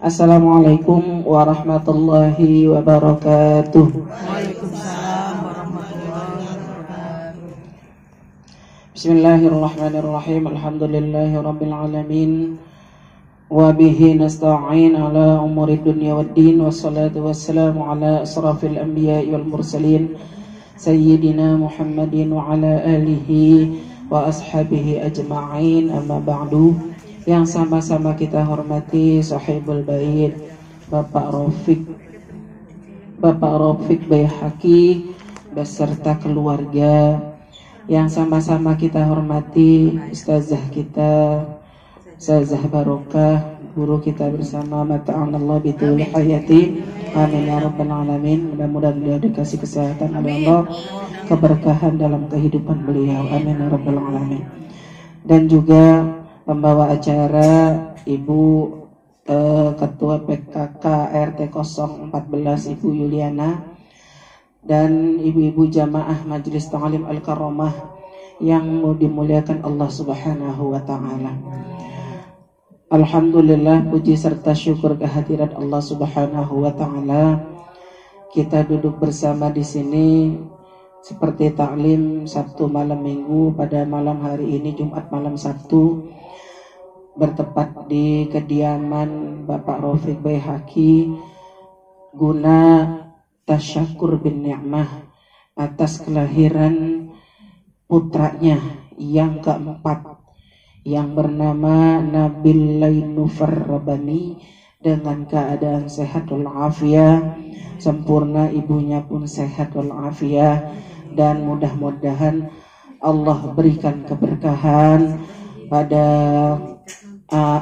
Assalamualaikum warahmatullahi wabarakatuh. Waalaikumsalam warahmatullahi wabarakatuh. Bismillahirrahmanirrahim. Alhamdulillahirabbil alamin. Wa bihi nasta'in ala umuri dunya waddin. Wassalatu wassalamu ala asrafil anbiya'i wal mursalin sayyidina Muhammadin wa ala alihi wa ashabihi ajma'in. Amma ba'du. Yang sama-sama kita hormati sahibul bait Bapak Rafiq Baihaqi beserta keluarga. Yang sama-sama kita hormati ustazah kita Ustazah Barokah, guru kita bersama, mata'anallah bitul hayati, amin ya rabbal alamin. Mudah-mudahan beliau dikasih kesehatan oleh Allah, keberkahan dalam kehidupan beliau, amin ya rabbal alamin. Dan juga pembawa acara Ibu Ketua PKK RT 014 Ibu Yuliana, dan ibu-ibu jamaah Majelis Ta'lim Al-Karamah yang dimuliakan Allah Subhanahu wa taala. Alhamdulillah, puji serta syukur kehadirat Allah Subhanahu wa taala. Kita duduk bersama di sini seperti taklim Sabtu malam Minggu pada malam hari ini, Jumat malam Sabtu, bertepat di kediaman Bapak Rafiq Baihaqi guna tasyakur bin ni'mah atas kelahiran putranya yang keempat yang bernama Nabil Lainufar Rabbani, dengan keadaan sehat walafiat sempurna, ibunya pun sehat walafiat, dan mudah-mudahan Allah berikan keberkahan pada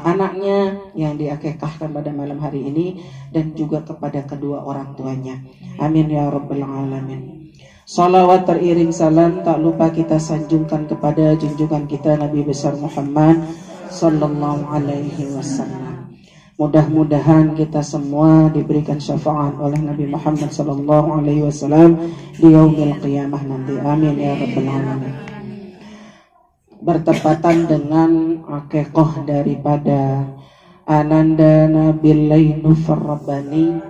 anaknya yang diakekahkan pada malam hari ini, dan juga kepada kedua orang tuanya, amin ya rabbal alamin. Salawat teriring salam tak lupa kita sanjungkan kepada junjungan kita Nabi besar Muhammad sallallahu alaihi wasallam. Mudah-mudahan kita semua diberikan syafaat oleh Nabi Muhammad sallallahu alaihi wasallam di yaumil qiyamah nanti, amin ya rabbal alamin. Bertepatan dengan akikah daripada Ananda Nabil Lainufar Rabbani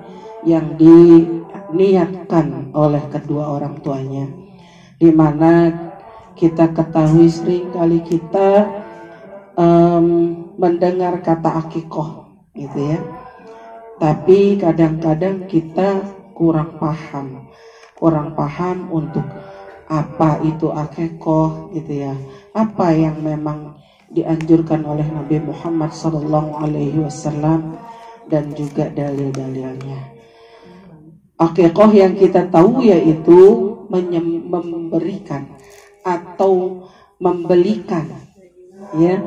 yang diniatkan oleh kedua orang tuanya, di mana kita ketahui sering kali kita mendengar kata akikah gitu ya, tapi kadang-kadang kita kurang paham untuk apa itu akikah gitu ya, apa yang memang dianjurkan oleh Nabi Muhammad sallallahu alaihi wasallam, dan juga dalil-dalilnya. Akikah yang kita tahu yaitu memberikan atau membelikan ya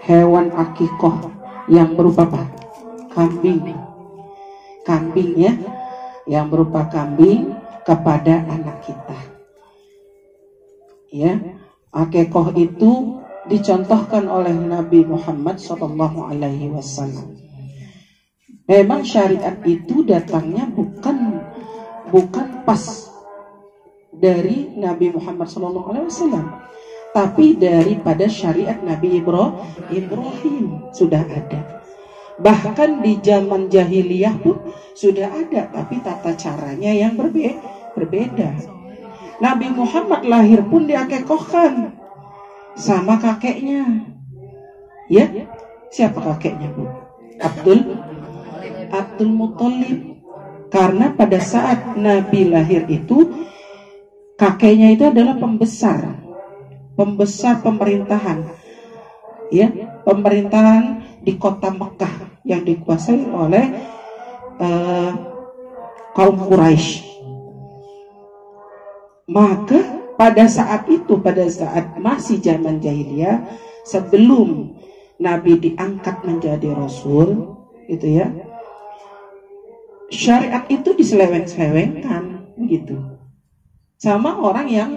hewan akikah yang berupa apa? Kambing ya, yang berupa kambing kepada anak kita. Ya, akikah itu dicontohkan oleh Nabi Muhammad sallallahu alaihi wasallam. Memang syariat itu datangnya bukan pas dari Nabi Muhammad SAW, tapi daripada syariat Nabi Ibrahim sudah ada. Bahkan di zaman jahiliyah pun sudah ada, tapi tata caranya yang berbeda. Nabi Muhammad lahir pun diakikahkan sama kakeknya. Ya, siapa kakeknya, Bu? Abdul Muthalib. Karena pada saat Nabi lahir itu kakeknya itu adalah pembesar pemerintahan, ya, pemerintahan di kota Mekah yang dikuasai oleh kaum Quraisy. Maka pada saat masih zaman jahiliyah, sebelum Nabi diangkat menjadi Rasul, itu ya, syariat itu diseleweng-selewengkan gitu sama orang-orang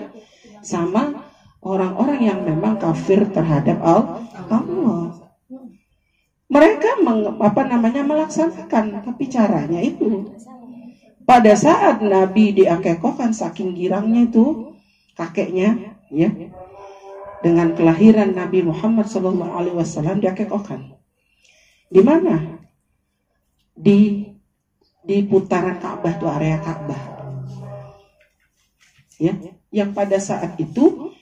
yang memang kafir terhadap Allah. Mereka melaksanakan, tapi caranya itu pada saat Nabi diakikahkan, saking girangnya itu kakeknya ya, dengan kelahiran Nabi Muhammad SAW diakikahkan. Di mana? di putaran Ka'bah, itu area Ka'bah. Ya, yang pada saat itu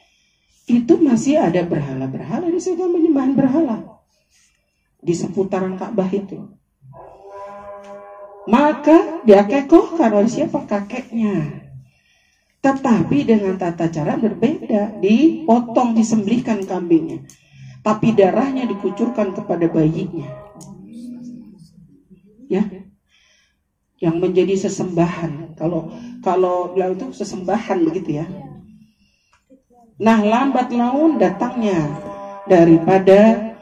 masih ada berhala-berhala di situ, menyembahan berhala di seputaran Ka'bah itu. Maka diakekohkan oleh siapa? Kakeknya. Tetapi dengan tata cara berbeda, dipotong, disembelihkan kambingnya, tapi darahnya dikucurkan kepada bayinya. Ya, yang menjadi sesembahan. Kalau bilang itu sesembahan begitu ya. Nah, lambat laun datangnya daripada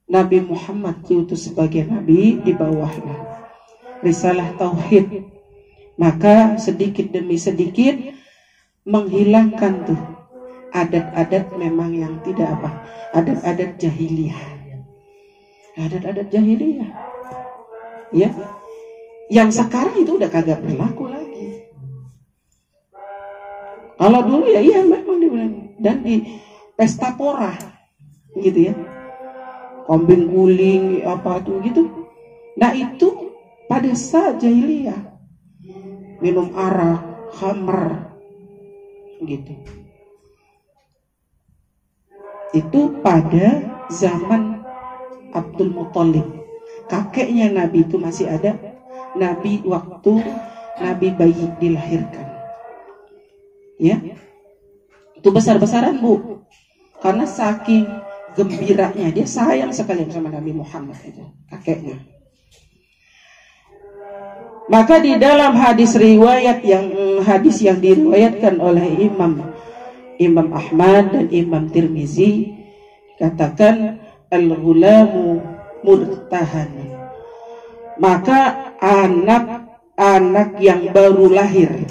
Nabi Muhammad diutus sebagai nabi, di bawahnya risalah tauhid. Maka sedikit demi sedikit menghilangkan tuh adat-adat memang yang tidak apa, adat-adat jahiliyah. Adat-adat jahiliyah. Ya. Yang sekarang itu udah kagak berlaku lagi. Kalau dulu ya iya memang dibilang, dan di pesta pora gitu ya. Kambing guling apa tuh gitu. Nah itu pada saat jahiliyah. Minum arak, khamr gitu. Itu pada zaman Abdul Muthalib. Kakeknya Nabi itu masih ada. Nabi waktu Nabi bayi dilahirkan. Ya. Itu besar-besaran, Bu. Karena saking gembiranya, dia sayang sekali sama Nabi Muhammad itu, kakeknya. Maka di dalam hadis yang diriwayatkan oleh Imam Ahmad dan Imam Tirmizi, katakan al-ghulamu murtahan. Maka anak-anak yang baru lahir,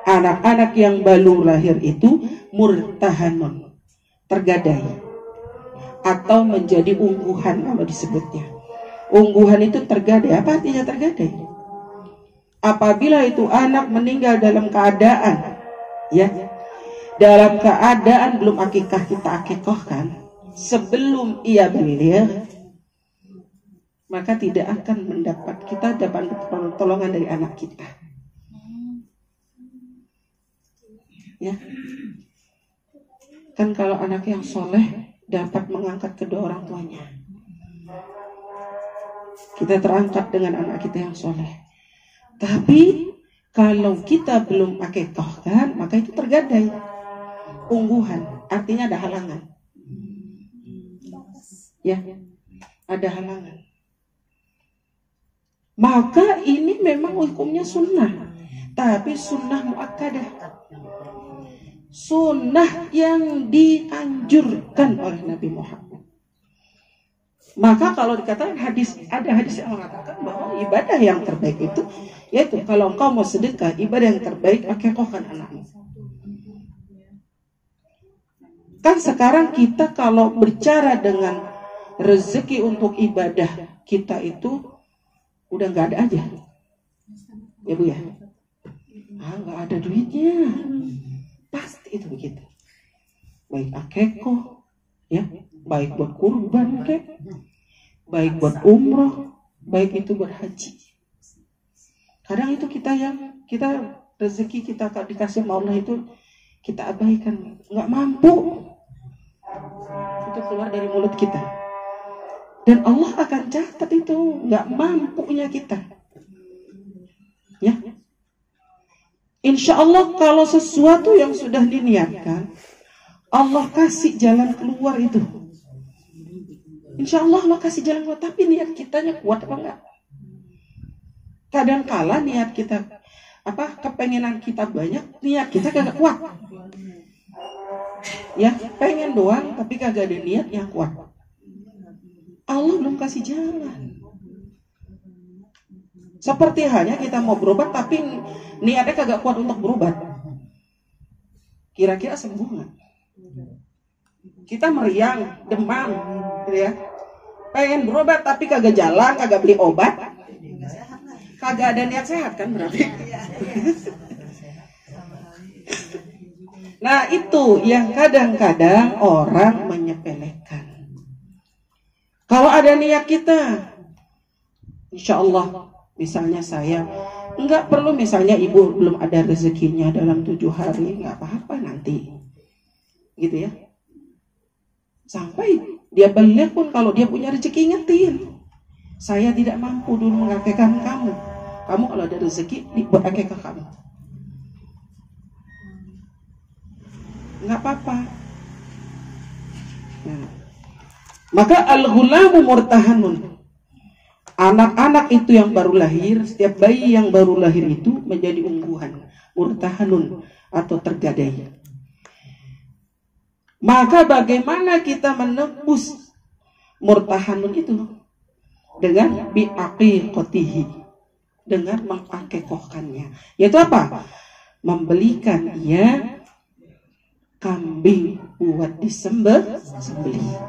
anak-anak yang baru lahir itu murtahanun, tergadai atau menjadi ungguhan kalau disebutnya. Ungguhan itu tergadai. Apa artinya tergadai? Apabila itu anak meninggal dalam keadaan, ya, dalam keadaan belum akikah, kita akikohkan sebelum ia balik, maka tidak akan kita dapat pertolongan dari anak kita. Ya, kan kalau anak yang soleh dapat mengangkat kedua orang tuanya, kita terangkat dengan anak kita yang soleh. Tapi kalau kita belum akikahkan, maka itu tergadai. Ungguhan, artinya ada halangan. Ya, ada halangan. Maka ini memang hukumnya sunnah, tapi sunnah muakkadah, sunnah yang dianjurkan oleh Nabi Muhammad. Maka kalau dikatakan ada hadis yang mengatakan bahwa ibadah yang terbaik itu, yaitu kalau engkau mau sedekah, ibadah yang terbaik akikahkan anakmu. Kan sekarang kita kalau berbicara dengan rezeki untuk ibadah kita itu udah nggak ada aja, ya Bu ya. Nggak ada duitnya, pasti itu begitu. Baik akikoh, ya, baik buat kurban, baik buat umroh, baik itu buat haji. Kadang itu kita rezeki kita dikasih sama Allah itu kita abaikan, nggak mampu. Itu keluar dari mulut kita, dan Allah akan catat itu nggak mampunya kita. Ya, insya Allah kalau sesuatu yang sudah diniatkan, Allah kasih jalan keluar itu. Insya Allah Allah kasih jalan keluar, tapi niat kitanya kuat apa enggak? Kadang-kala niat kita kepengenan kita banyak, niat kita kagak kuat. Ya, pengen doang tapi kagak ada niat yang kuat. Allah belum kasih jalan. Seperti halnya kita mau berobat tapi niatnya kagak kuat untuk berobat. Kira-kira sembuh nggak? Kita meriang, demam, gitu ya. Pengen berobat tapi kagak jalan, kagak beli obat, kagak ada niat sehat kan berarti. Nah itu yang kadang-kadang orang menyepelekan. Kalau ada niat kita, Insya Allah, misalnya saya nggak perlu, misalnya ibu belum ada rezekinya dalam 7 hari, nggak apa-apa nanti, gitu ya. Sampai dia balik pun kalau dia punya rezeki ingetin, saya tidak mampu dulu mengakekkan kamu. Kamu kalau ada rezeki buat akekah kamu, nggak apa-apa. Nah, maka al-ghulamu murtahanun, anak-anak itu yang baru lahir, setiap bayi yang baru lahir itu menjadi ungguhan, murtahanun atau tergadai. Maka bagaimana kita menebus murtahanun itu? Dengan bi'aqiqatihi, dengan mengakikohkannya. Yaitu apa? Membelikan ia kambing buat disembelih.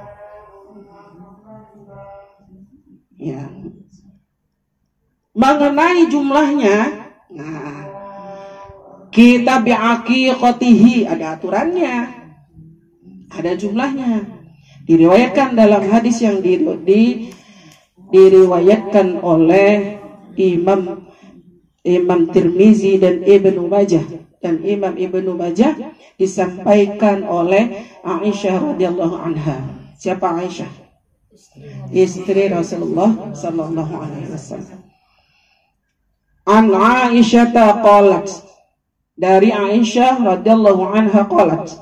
Ya. Mengenai jumlahnya, nah, kita bi'aqiqatihi, ada aturannya, ada jumlahnya. Diriwayatkan dalam hadis yang diriwayatkan oleh Imam Tirmizi dan Ibnu Majah, dan Imam Ibnu Majah disampaikan oleh Aisyah radhiyallahu anha. Siapa Aisyah? Istri Rasulullah sallallahu alaihi wasallam. An Aisyah qalat, dari Aisyah radhiyallahu anha qalat,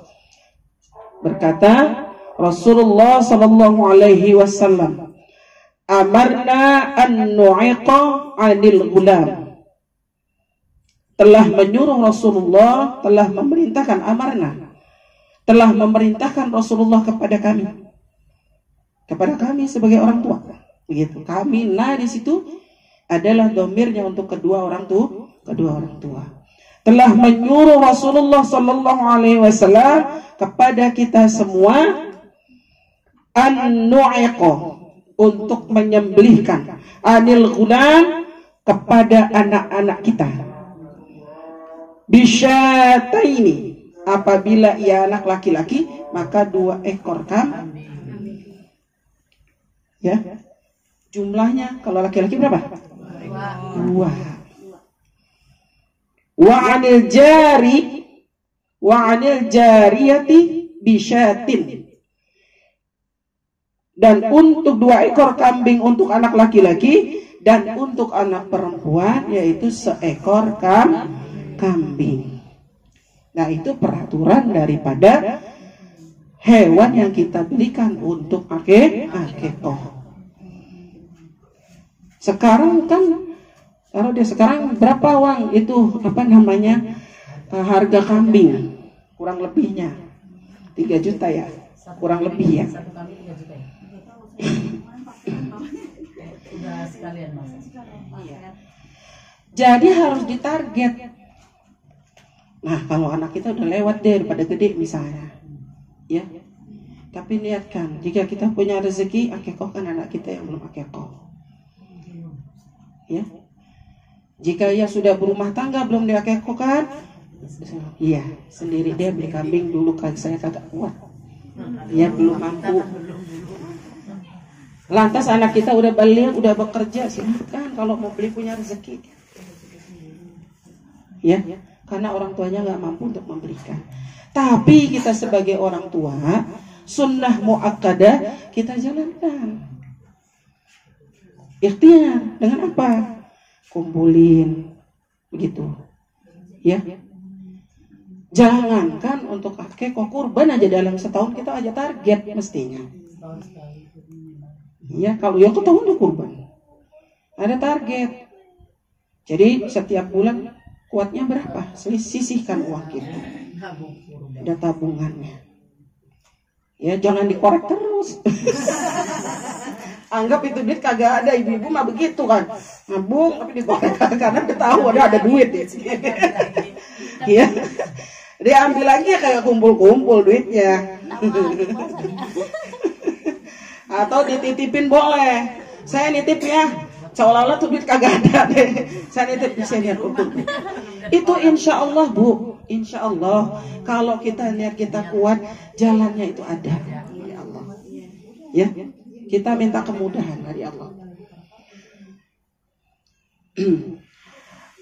berkata Rasulullah sallallahu alaihi wasallam, amarna an nu'iqa 'anil ghulam. Telah menyuruh Rasulullah, telah memerintahkan, amarna, telah memerintahkan Rasulullah kepada kami sebagai orang tua. Begitu. Kami, nah di situ adalah domirnya untuk kedua orang tua. Telah menyuruh Rasulullah sallallahu alaihi wasallam kepada kita semua an nu'iqa, untuk menyembelihkan, anil ghulam, kepada anak-anak kita, bisyataini, apabila ia anak laki-laki maka 2 ekor kambing. Ya, jumlahnya kalau laki-laki berapa? 2. Wa anil jariyati bisyatin, dan untuk 2 ekor kambing untuk anak laki-laki, dan untuk anak perempuan yaitu 1 ekor kambing. Nah, itu peraturan daripada hewan yang kita belikan untuk akikoh. Sekarang kan, kalau dia sekarang berapa uang itu harga kambing? Kurang lebihnya 3 juta ya, kurang lebih ya. Jadi harus ditarget. Nah, kalau anak kita udah lewat deh, pada gede misalnya, ya. Tapi niatkan, jika kita punya rezeki, akikohkan anak kita yang belum akikoh. Ya. Jika ia sudah berumah tangga belum diakikohkan, iya, sendiri dia beli kambing dulu, saya kagak kuat. Dia belum mampu. Lantas anak kita udah balik, udah bekerja, silakan kalau mau beli, punya rezeki. Ya, karena orang tuanya nggak mampu untuk memberikan. Tapi kita sebagai orang tua, sunnah muakkadah kita jalankan. Ikhtiar dengan apa? Kumpulin, begitu. Ya. Jangankan untuk akikoh, kurban aja dalam setahun kita aja target mestinya. Ya, kalau yang tahun udah kurban, ada target. Jadi setiap bulan kuatnya berapa? Sisihkan uang kita. Ada tabungannya. Ya, jangan dikorek terus. Anggap itu duit kagak ada, ibu-ibu mah begitu kan. Nabung tapi dikorek karena dia tahu ada duit. Ya. Dia ambil lagi kayak kumpul-kumpul duitnya. Atau dititipin boleh. Saya nitip ya. Seolah-olah tuh duit kagak ada deh. Saya nitip, bisa lihat kumpul. Itu insya Allah, Bu. Insya Allah kalau kita lihat kita kuat, jalannya itu ada dari Allah. Ya, kita minta kemudahan dari Allah.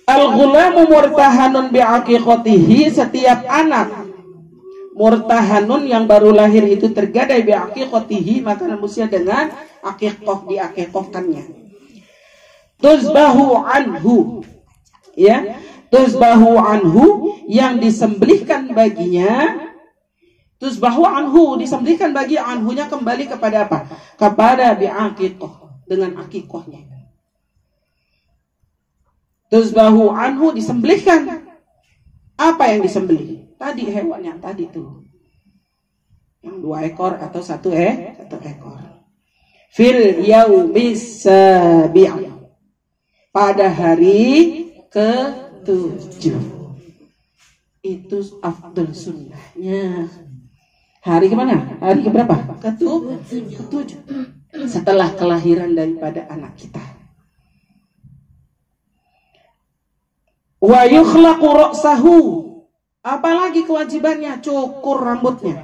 Al-ghulamu murtahanun bi'aqiqatihi, setiap anak murtahanun yang baru lahir itu tergadai bi'aqiqatihi, maka manusia dengan aqiqah, diaqiqahkannya. Tuzbahu anhu, ya, tuzbahu anhu, yang disembelihkan baginya. Tuzbahu anhu, disembelihkan bagi, anhunya kembali kepada apa? Kepada bi'aqiqah, dengan aqiqahnya. Tuzbahu anhu, disembelihkan. Apa yang disembelih? Tadi hewan yang tadi tuh, yang 2 ekor atau 1 ekor. Fil yaumis sabi', pada hari ke-7. Itu afdal sunnahnya. Hari kemana? Hari keberapa? Ke-7. Setelah kelahiran daripada anak kita. Wa yukhlaqu ra'sahu, apalagi kewajibannya? Cukur rambutnya.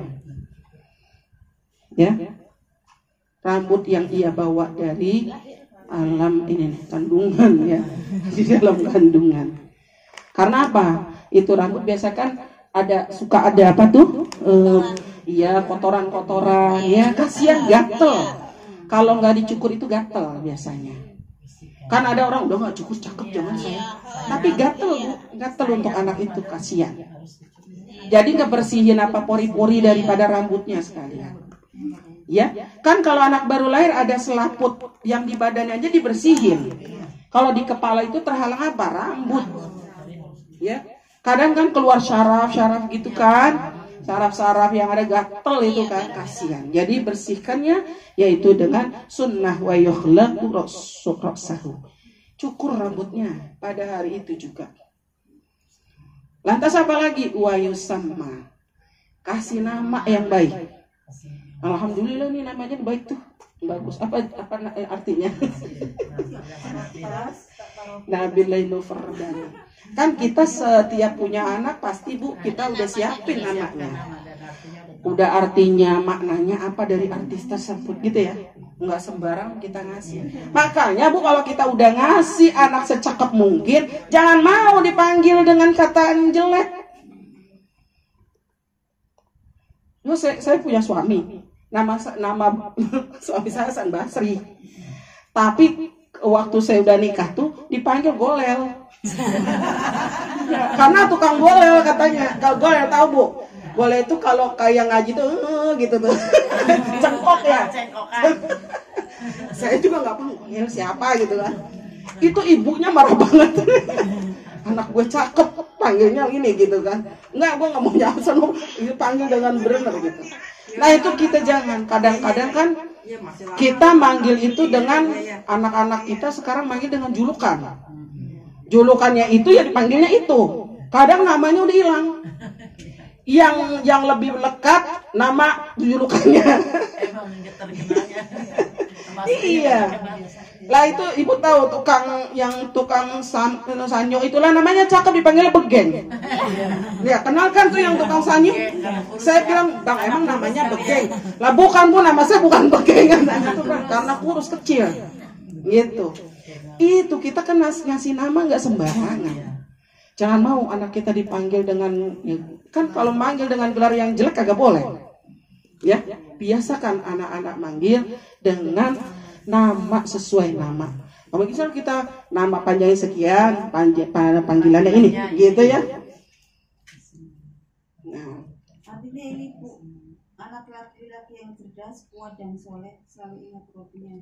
Ya. Rambut yang ia bawa dari alam ini, kandungan, ya. Di dalam kandungan. Karena apa? Itu rambut biasa kan suka ada apa tuh? Iya, kotoran-kotoran, ya, kasihan, gatel. Kalau nggak dicukur itu gatel biasanya. Kan ada orang udah nggak cukur cakep, jangan saya. Tapi gatel untuk anak itu, kasihan. Jadi ngebersihin apa pori-pori daripada rambutnya sekalian. Ya, kan kalau anak baru lahir ada selaput yang di badannya aja dibersihin. Kalau di kepala itu terhalang apa? Rambut. Ya, kadang kan keluar syaraf-syaraf gitu kan, syaraf-syaraf yang ada gatel itu kan, kasihan. Jadi bersihkannya yaitu dengan sunnah wa yukhlaqu ra'sahu, cukur rambutnya pada hari itu juga. Lantas apa lagi? Wa yusamma, kasih nama yang baik. Alhamdulillah nih namanya baik tuh, bagus. Apa artinya? Nabilainu Fardani. Kan kita setiap punya anak pasti Bu, kita udah siapin anaknya. Udah artinya, maknanya apa dari artis tersebut gitu ya. Enggak sembarang kita ngasih. Makanya Bu, kalau kita udah ngasih anak secakep mungkin, jangan mau dipanggil dengan kata yang jelek. Yo, saya punya suami. Nama suami saya Hasan Basri. Tapi waktu saya udah nikah tuh dipanggil Golel. Karena tukang golel katanya. Kalau golel tahu Bu? Golel itu kalau kayak ngaji tuh gitu tuh. Cengkok ya. Saya juga nggak paham golel siapa gitu kan. Itu ibunya marah banget. Anak gue cakep, panggilnya ini gitu kan. Enggak, gue nggak mau nyasar, itu panggil dengan benar gitu. Nah itu kita jangan. Kadang-kadang kan kita manggil itu dengan anak-anak kita sekarang manggil dengan julukan. Julukannya itu ya dipanggilnya itu. Kadang namanya udah hilang. Yang lebih lekat nama julukannya. Iya. Lah itu ibu tahu tukang sanyo itulah namanya cakep dipanggilnya Begeng. Ya kenalkan tuh yang tukang sanyo. Saya bilang Bang emang namanya Begeng. Lah bukan Bu, nama saya bukan Begeng karena kurus kecil. Gitu. Itu kita kan ngasih nama nggak sembarangan. Jangan mau anak kita dipanggil dengan, kan kalau manggil dengan gelar yang jelek kagak boleh. Ya, biasakan anak-anak manggil dengan nama sesuai nama. Kalau misal kita nama panjangnya sekian, panggilannya ini, gitu ya. Nah, artinya ini Bu, anak laki-laki yang cerdas, kuat dan soleh selalu ingat Robbinya.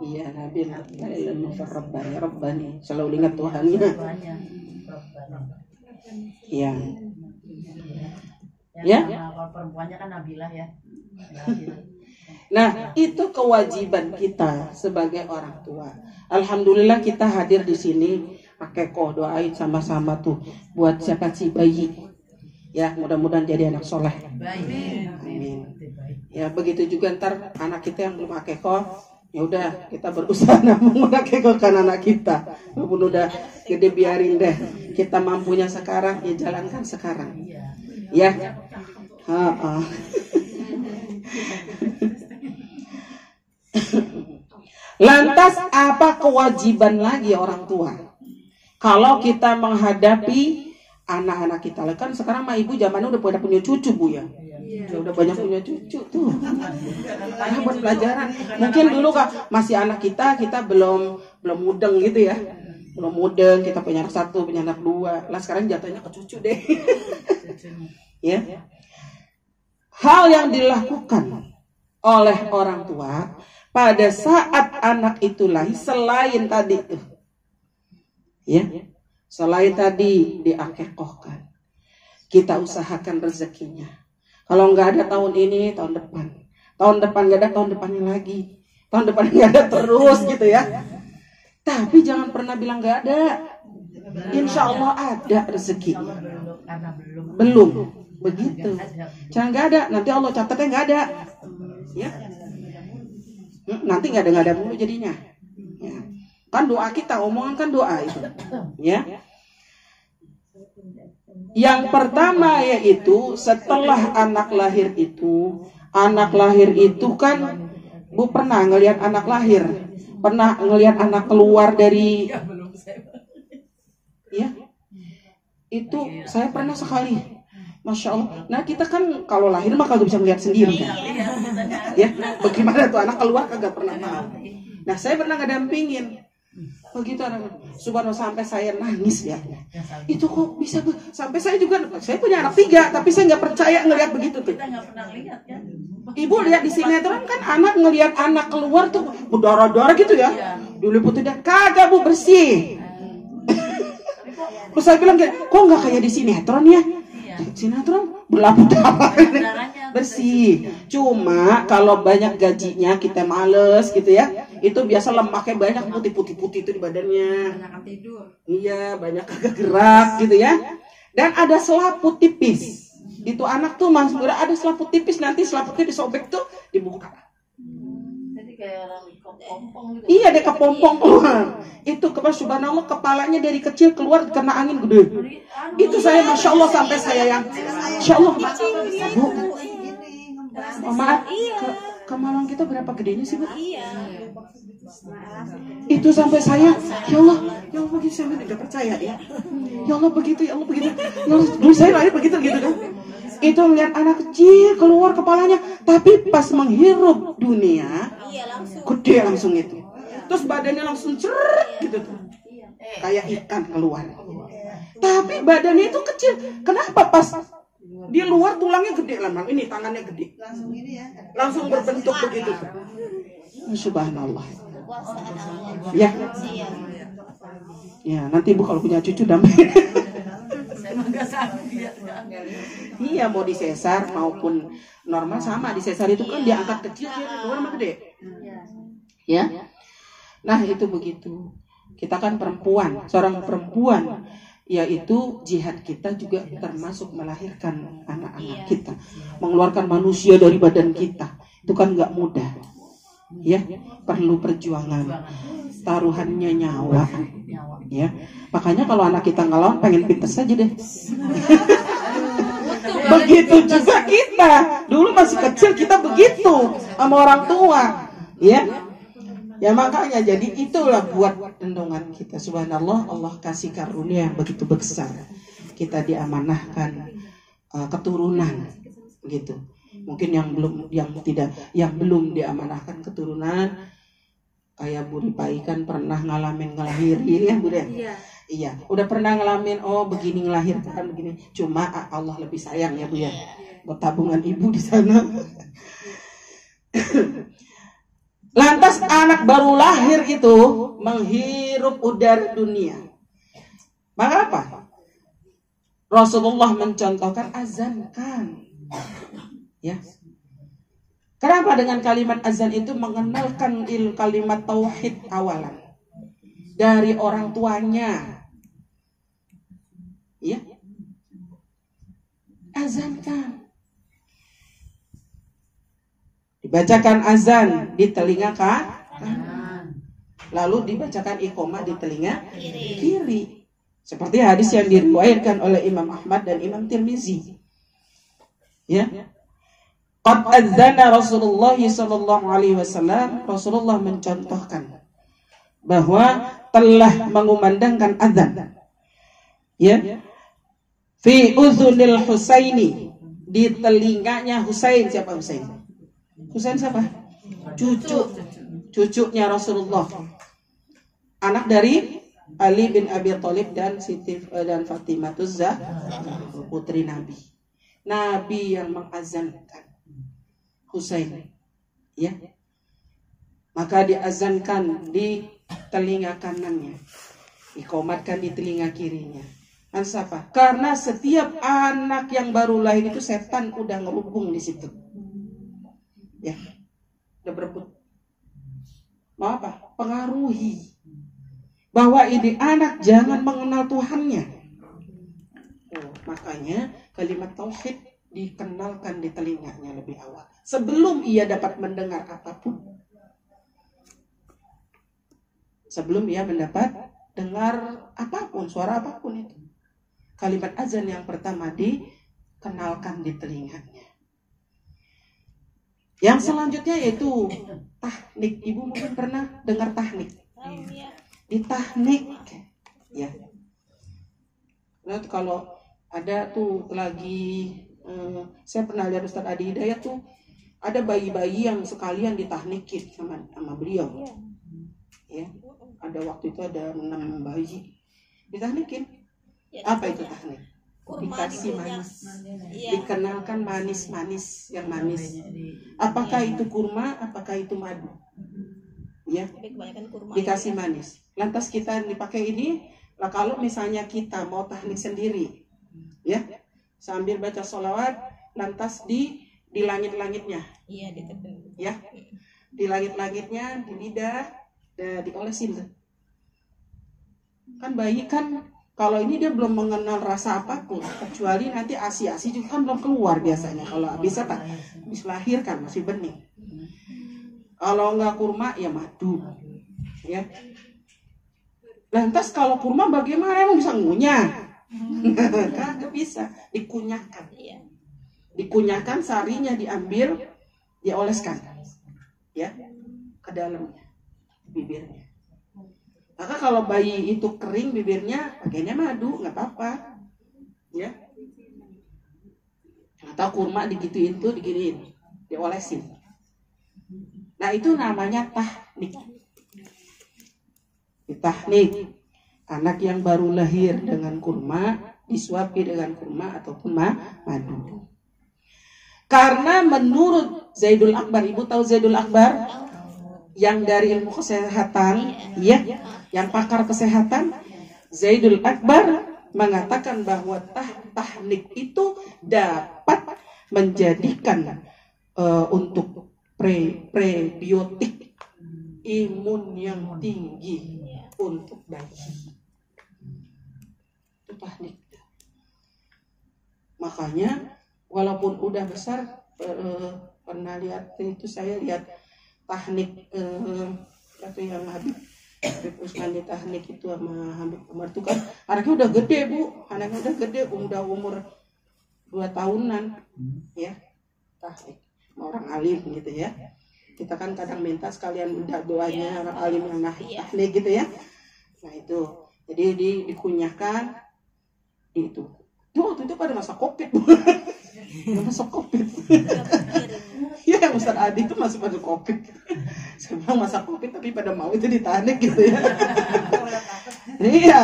Iya, Nabi Rabbani, selalu ingat Tuhannya. Iya. Ya. Kalau perempuannya kan Nabilah ya. Nah, itu kewajiban kita sebagai orang tua. Alhamdulillah kita hadir di sini. Akikoh, doain sama-sama tuh buat siapa sih bayi. Ya, mudah-mudahan jadi anak soleh. Amin. Ya, begitu juga ntar anak kita yang belum akikoh, ya udah kita berusaha mengakikohkan anak kita. Walaupun udah gede biarin deh. Kita mampunya sekarang, ya jalankan sekarang. Ya. Lantas apa kewajiban lagi orang tua kalau kita menghadapi anak-anak kita? Kan sekarang mah ibu zamannya udah pada punya cucu, Bu, ya. Udah banyak punya cucu tuh. Karena buat pelajaran. Mungkin dulu Kak masih anak kita belum mudeng gitu ya. Belum mudeng, kita punya anak 1, punya anak 2. Lah sekarang jatuhnya ke cucu deh. Ya. Hal yang dilakukan oleh orang tua pada saat anak itu lahir selain tadi tuh. Ya. Selain tadi diakekahkan. Kita usahakan rezekinya. Kalau nggak ada tahun ini, tahun depan. Tahun depan nggak ada, tahun depannya lagi. Tahun depan nggak ada terus gitu ya. Tapi jangan pernah bilang nggak ada. Insya Allah ada rezekinya. Belum. Begitu. Jangan nggak ada. Nanti Allah catatnya nggak ada. Ya. Nanti nggak ada mulu jadinya. Ya. Kan doa kita, omongan kan doa itu. Ya. Yang pertama yaitu setelah anak lahir itu kan Bu pernah ngelihat anak lahir, pernah ngelihat anak keluar dari ya itu saya pernah sekali, Masya Allah. Nah kita kan kalau lahir mah kagak bisa ngelihat sendiri kan, ya bagaimana tuh anak keluar kagak pernah tahu. Nah saya pernah ngedampingin begitu anak, subhanallah sampai saya nangis ya. Itu kok bisa sampai saya punya anak 3 tapi saya nggak percaya ngelihat begitu tuh. Kita nggak pernah lihat kan. Ibu lihat di sinetron kan anak ngelihat anak keluar tuh berdarah-darah gitu ya. Diliputin dan kagak Bu, bersih. Terus saya bilang kok nggak kayak di sinetron ya? Sinetron berlabuh darah bersih. Cuma kalau banyak gajinya kita males gitu ya. Itu biasa lemaknya banyak, putih-putih itu di badannya. Banyak tidur. Iya, banyak kagak gerak gitu ya. Dan ada selaput tipis. Itu anak tuh Mas Bura ada selaput tipis, nanti selaputnya disobek tuh dibuka. Jadi kayak orang kepompong gitu. Iya, dia kepompong keluar. Itu subhanallah kepalanya dari kecil keluar karena angin gede. Itu saya Masya Allah sampai saya yang Masya Allah. Bu, maaf, ke Malang kita berapa gedenya sih Bu? Itu sampai saya, ya Allah begitu saya tidak percaya ya. Ya Allah begitu, ya Allah begitu. Ya Allah, dulu saya lahir begitu gitu kan. Itu melihat anak kecil keluar kepalanya, tapi pas menghirup dunia, gede langsung itu. Terus badannya langsung ceret gitu tuh. Kayak ikan keluar. Tapi badannya itu kecil. Kenapa pas di luar tulangnya gede lah, ini tangannya gede. Langsung ini ya. Langsung berbentuk begitu. Subhanallah. Ya. Ya, nanti Bu kalau punya cucu damai. Iya, mau di sesar maupun normal sama. Di sesar itu kan dia angkat kecil, dia keluar mah gede. Ya. Nah, itu begitu. Kita kan perempuan, seorang perempuan, yaitu jihad kita juga termasuk melahirkan anak-anak kita, mengeluarkan manusia dari badan kita. Itu kan nggak mudah. Ya, perlu perjuangan, taruhannya nyawa. Ya, makanya kalau anak kita ngelawan pengen pintes aja deh. Begitu juga kita. Dulu masih kecil kita begitu sama orang tua. Ya. Ya makanya jadi itulah buat rendungan kita. Subhanallah, Allah kasih karunia yang begitu besar. Kita diamanahkan keturunan gitu. Mungkin yang belum diamanahkan keturunan kayak Bu Ripai kan pernah ngalamin ngelahirin ya Bu deh. Iya, udah pernah ngalamin begini ngelahirkan begini. Cuma Allah lebih sayang ya Bu ya. Buat tabungan ibu di sana. Lantas anak baru lahir itu menghirup udara dunia. Maka apa? Rasulullah mencontohkan azankan. Ya. Kenapa dengan kalimat azan itu mengenalkan kalimat tauhid awalan dari orang tuanya? Ya. Azankan. Dibacakan azan di telinga kanan. Lalu dibacakan iqomah di telinga kiri. Seperti hadis yang diriwayatkan oleh Imam Ahmad dan Imam Tirmizi. Ya. Qad adzana Rasulullah sallallahu alaihi wasallam, Rasulullah mencontohkan bahwa telah mengumandangkan azan. Ya. Fi uzunil Husaini, di telinganya Husain. Siapa Husain? Husain siapa? Cucunya Rasulullah. Anak dari Ali bin Abi Thalib dan Siti dan Fatimah Zahra, putri Nabi. Nabi yang mengazankan Husain, ya. Maka diazankan di telinga kanannya, dikomatkan di telinga kirinya. Kenapa? Karena setiap anak yang baru lahir itu setan udah ngerubung di situ, ya, udah berebut. Mau apa? Pengaruhi bahwa ini anak jangan mengenal Tuhannya. Makanya kalimat tauhid dikenalkan di telinganya lebih awal, sebelum ia dapat mendengar apapun. Sebelum ia mendapat dengar apapun, suara apapun itu, kalimat azan yang pertama dikenalkan di telinganya. Yang selanjutnya yaitu tahnik. Ibu mungkin pernah dengar tahnik. Di tahnik, ya. Nah, kalau ada tuh lagi, saya pernah lihat Ustaz Adi Hidayat tuh, ada bayi-bayi yang sekalian ditahnikin sama beliau, ya. Ada waktu itu ada 6 bayi ditahnikin. Apa itu tahnik? Dikasih manis, dikenalkan manis-manis, yang manis. Apakah itu kurma? Apakah itu madu? Ya, dikasih manis. Lantas kita dipakai ini. Lah kalau misalnya kita mau tahnik sendiri, ya, sambil baca sholawat, lantas di langit-langitnya, ya, di langit-langitnya, di lidah, diolesin. Kan bayi kan kalau ini dia belum mengenal rasa apapun, kecuali nanti asi-asi juga kan belum keluar biasanya. Kalau habis apa? Habis lahir kan masih bening. Kalau enggak kurma ya madu, ya. Lantas kalau kurma bagaimana, emang bisa ngunyah? Kagak bisa, dikunyahkan. Dikunyahkan, sarinya diambil, dioleskan, ya, ke dalamnya, bibirnya. Maka kalau bayi itu kering bibirnya, pakainya madu, nggak apa-apa, ya. Atau kurma digituin tuh, diginiin, diolesin. Nah itu namanya tahnik. Tahnik, anak yang baru lahir dengan kurma, disuapi dengan kurma ataupun madu. Karena menurut Zaidul Akbar, ibu tahu Zaidul Akbar? Yang dari ilmu kesehatan, ya, yang pakar kesehatan, Zaidul Akbar mengatakan bahwa tahnik itu dapat menjadikan untuk prebiotik, imun yang tinggi untuk bayi. Itu tahnik. Makanya walaupun udah besar, pernah lihat itu, saya lihat tahnik itu yang Habib Usman di tahnik itu sama Habib Umar itu kan anaknya udah gede, Bu. Anaknya udah gede, udah umur 2 tahunan, ya. Tahnik orang alim gitu, ya. Kita kan kadang minta sekalian doanya orang alim yang tahnik gitu, ya. Nah itu, jadi dikunyahkan itu. Waktu itu pada masa Covid, Bu. Masa Covid. Ya, yang Ustaz Adi itu masih pada Covid. Saya bilang masa Covid tapi pada mau itu ditahnik gitu, ya. Iya.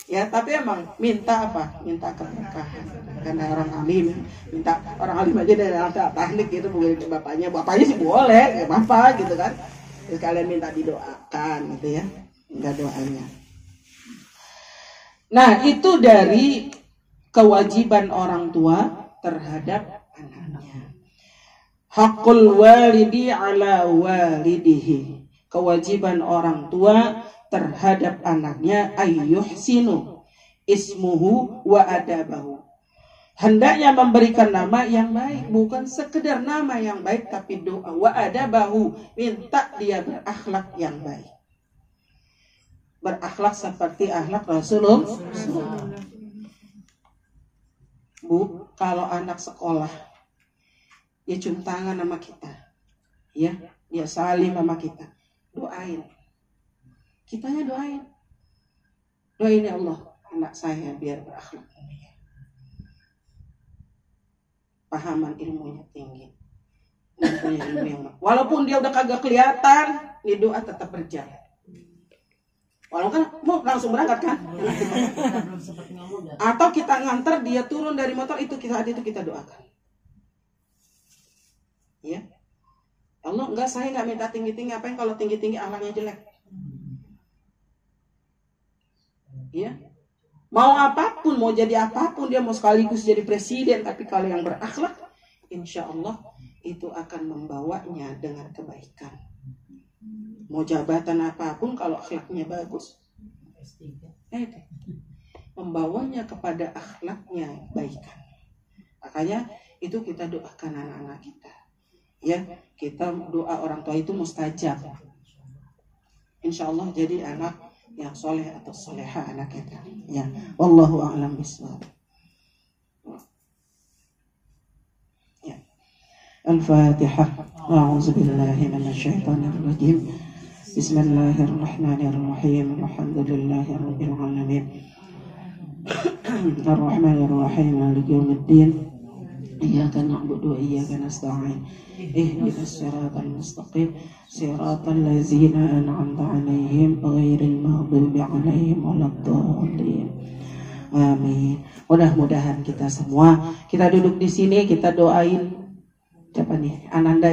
Ya, tapi emang minta apa? Minta keberkahan. Karena orang alim, minta orang alim aja dari tahnik gitu, bukan bapaknya sih boleh, enggak apa-apa gitu kan. Terus kalian minta didoakan gitu, ya. Enggak doanya. Nah, itu dari kewajiban orang tua terhadap anaknya. Hakul walidi ala walidihi. Kewajiban orang tua terhadap anaknya ayyuhsinu ismuhu wa adabahu. Hendaknya memberikan nama yang baik, bukan sekedar nama yang baik, tapi doa. Wa adabahu, minta dia berakhlak yang baik. Berakhlak seperti akhlak Rasulullah. Bu, kalau anak sekolah dia cium tangan sama kita, ya, dia salim sama kita, doain, kitanya doain ya Allah, anak saya biar berakhlak mulia, pahaman ilmunya tinggi, dan punya ilmu yang walaupun dia udah kagak kelihatan, ini doa tetap berjalan. Walaupun kan mau langsung berangkat kan, atau kita nganter dia turun dari motor, itu kita doakan. Ya, Allah enggak, saya nggak minta tinggi-tinggi. Apa yang kalau tinggi-tinggi akhlaknya jelek? Ya, mau apapun, mau jadi apapun, dia mau sekaligus jadi presiden, tapi kalau yang berakhlak, insya Allah itu akan membawanya dengan kebaikan. Mau jabatan apapun kalau akhlaknya bagus, membawanya kepada akhlaknya baikan. Makanya itu kita doakan anak-anak kita. Ya, kita doa orang tua itu mustajab. Insya Allah jadi anak yang soleh atau soleha anak kita. Ya, wallahu a'lam bishawab. Ya. Al-Fatihah. A'udzubillahi minasyaitonir rajim. Bismillahirrahmanirrahim. Alhamdulillahirabbil alamin. Ar-Rahmanir-Rahim. Maliki yaumiddin. Iyyaka na'budu wa iyyaka nasta'in. Ihdinas siratal mustaqim. Siratal ladzina an'amta 'alaihim ghairil maghdubi 'alaihim waladdallin. Amin. Mudah-mudahan kita semua, kita duduk di sini, kita doain siapa nih? Ananda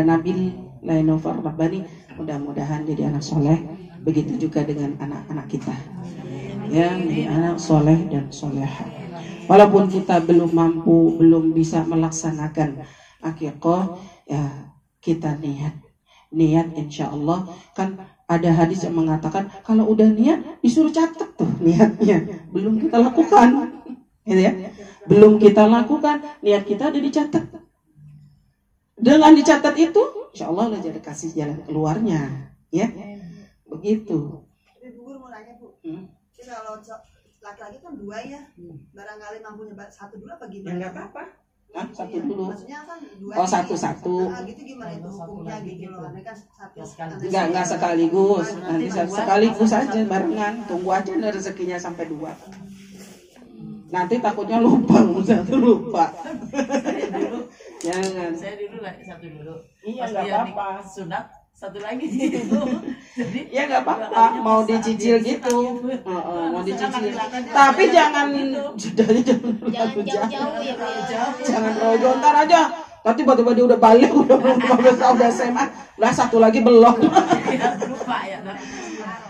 Nabil Lainofar Rabbani, mudah-mudahan jadi anak soleh. Begitu juga dengan anak-anak kita, ya, anak soleh dan soleha. Walaupun kita belum mampu, belum bisa melaksanakan akikah, ya kita niat insya Allah. Kan ada hadis yang mengatakan kalau udah niat disuruh catat tuh niatnya, belum kita lakukan, gitu ya. Belum kita lakukan, niat kita udah dicatat. Dengan dicatat itu, insya Allah udah jadi kasih jalan keluarnya, ya. Begitu. Bu mau nanya Bu, kalau laki-laki kan dua ya, barangkali mampunya satu dulu apa gimana? Ya nggak apa-apa. Satu dulu. Maksudnya kan dua. Oh, satu-satu. Gitu gimana itu hukumnya gitu loh? Ini kan satu. Enggak sekaligus. Nanti sekaligus aja barengan. Tunggu aja rezekinya sampai 2. Nanti takutnya lupa. Jangan. Saya dulu lah, satu dulu. Iya, nggak apa-apa. Sunat satu lagi. Jadi ya nggak apa-apa, mau dicicil gitu. Mau dicicil. Tapi jangan jedanya jangan jauh-jauh ya, jangan terlalu jauh. Ntar aja nanti tiba-tiba dia udah balik, udah 15 tahun, udah SMA, lah satu lagi belum. Lupa ya.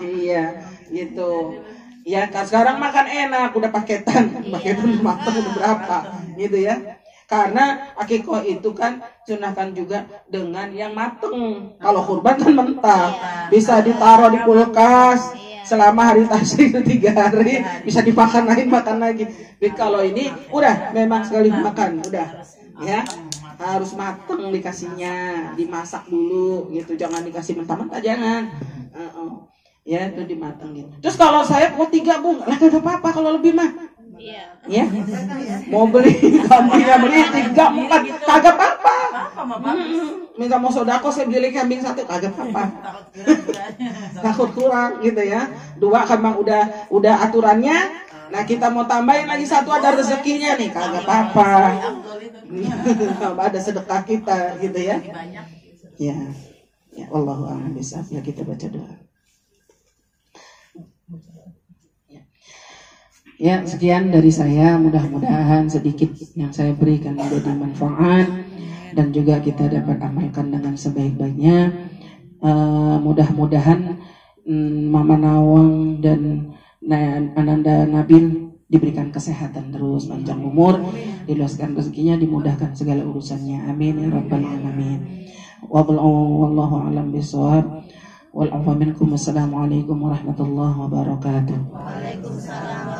Iya, gitu. Ya kan sekarang makan enak, udah paketan matang udah berapa, gitu ya. Karena akikah itu kan sunahkan juga dengan yang mateng. Kalau kurban kan mentah, bisa ditaruh di kulkas selama hari tasyrik 3 hari, bisa dimakan lagi. Jadi kalau ini udah memang sekali makan, udah ya harus mateng dikasihnya, dimasak dulu gitu, jangan dikasih mentah-mentah, jangan. Ya itu dimatengin. Terus kalau saya mau 3 Bu, lah gak apa-apa kalau lebih mah. Ya, mau beli kambingnya beli 3, 4, kagak apa-apa. Minta mau sodako saya beli kambing 1, kagak apa-apa. Takut kurang gitu ya. 2 kan memang udah aturannya. Nah kita mau tambahin lagi 1, ada rezekinya nih, kagak apa-apa. Ada sedekah kita gitu ya. Ya, Allahu a'lam bishawab. Ya kita baca doa. Ya, sekian dari saya. Mudah-mudahan sedikit yang saya berikan menjadi manfaat dan juga kita dapat amalkan dengan sebaik-baiknya. Mudah-mudahan Mama Nawang dan Ananda Nabil diberikan kesehatan terus, panjang umur, diluaskan rezekinya, dimudahkan segala urusannya. Amin ya rabbal alamin. Wallahu a'lam bishawab. Wal 'afwa minkum. Wassalamualaikum warahmatullahi wabarakatuh. Waalaikumsalam.